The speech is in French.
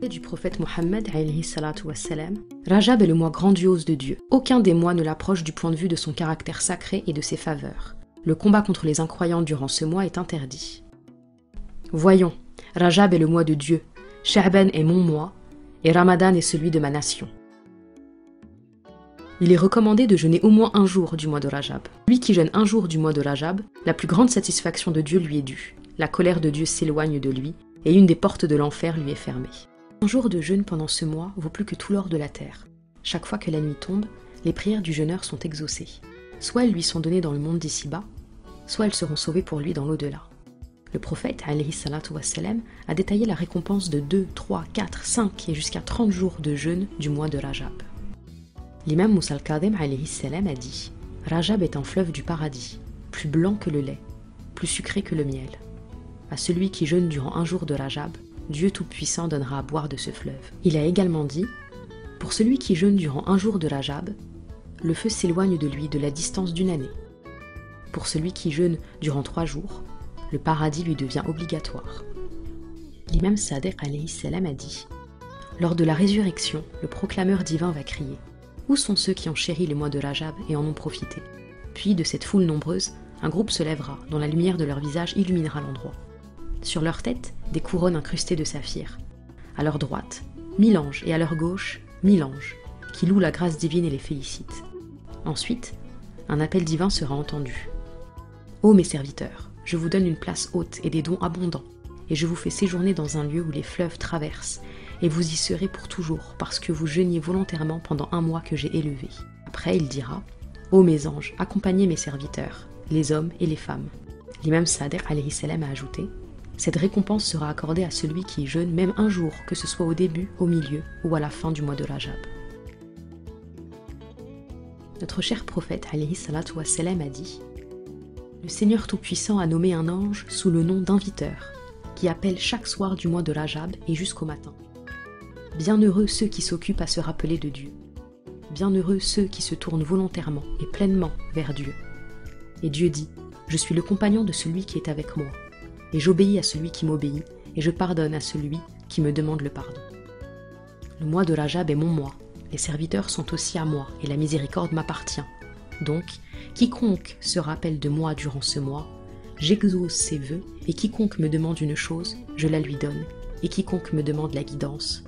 Du prophète Mohammed, Rajab est le mois grandiose de Dieu. Aucun des mois ne l'approche du point de vue de son caractère sacré et de ses faveurs. Le combat contre les incroyants durant ce mois est interdit. Voyons, Rajab est le mois de Dieu, Sha'ban est mon mois, et Ramadan est celui de ma nation. Il est recommandé de jeûner au moins un jour du mois de Rajab. Lui qui jeûne un jour du mois de Rajab, la plus grande satisfaction de Dieu lui est due. La colère de Dieu s'éloigne de lui, et une des portes de l'enfer lui est fermée. Un jour de jeûne pendant ce mois vaut plus que tout l'or de la terre. Chaque fois que la nuit tombe, les prières du jeûneur sont exaucées. Soit elles lui sont données dans le monde d'ici-bas, soit elles seront sauvées pour lui dans l'au-delà. Le prophète, alayhi salatu wassalam, a détaillé la récompense de 2, 3, 4, 5 et jusqu'à 30 jours de jeûne du mois de Rajab. L'imam Moussa al-Kadhim alayhi salam a dit « Rajab est un fleuve du paradis, plus blanc que le lait, plus sucré que le miel. À celui qui jeûne durant un jour de Rajab, Dieu Tout-Puissant donnera à boire de ce fleuve. » Il a également dit « Pour celui qui jeûne durant un jour de Rajab, le feu s'éloigne de lui de la distance d'une année. Pour celui qui jeûne durant 3 jours, le paradis lui devient obligatoire. » L'imam Sadiq alayhi salam a dit « Lors de la résurrection, le proclameur divin va crier « Où sont ceux qui ont chéri le mois de Rajab et en ont profité ?» Puis de cette foule nombreuse, un groupe se lèvera, dont la lumière de leur visage illuminera l'endroit. Sur leur tête, des couronnes incrustées de saphir. À leur droite, 1000 anges et à leur gauche, 1000 anges, qui louent la grâce divine et les félicitent. Ensuite, un appel divin sera entendu. « Ô mes serviteurs, je vous donne une place haute et des dons abondants, et je vous fais séjourner dans un lieu où les fleuves traversent, et vous y serez pour toujours, parce que vous jeûniez volontairement pendant un mois que j'ai élevé. » Après, il dira « Ô mes anges, accompagnez mes serviteurs, les hommes et les femmes. » L'imam Sadiq alayhi salam a ajouté « Cette récompense sera accordée à celui qui jeûne même un jour, que ce soit au début, au milieu ou à la fin du mois de Rajab. » Notre cher prophète alayhi salatu wassalam a dit « Le Seigneur Tout-Puissant a nommé un ange sous le nom d'inviteur, qui appelle chaque soir du mois de Rajab et jusqu'au matin. Bienheureux ceux qui s'occupent à se rappeler de Dieu. Bienheureux ceux qui se tournent volontairement et pleinement vers Dieu. Et Dieu dit, je suis le compagnon de celui qui est avec moi, et j'obéis à celui qui m'obéit, et je pardonne à celui qui me demande le pardon. Le mois de Rajab est mon mois, les serviteurs sont aussi à moi, et la miséricorde m'appartient. Donc, quiconque se rappelle de moi durant ce mois, j'exauce ses vœux, et quiconque me demande une chose, je la lui donne, et quiconque me demande la guidance,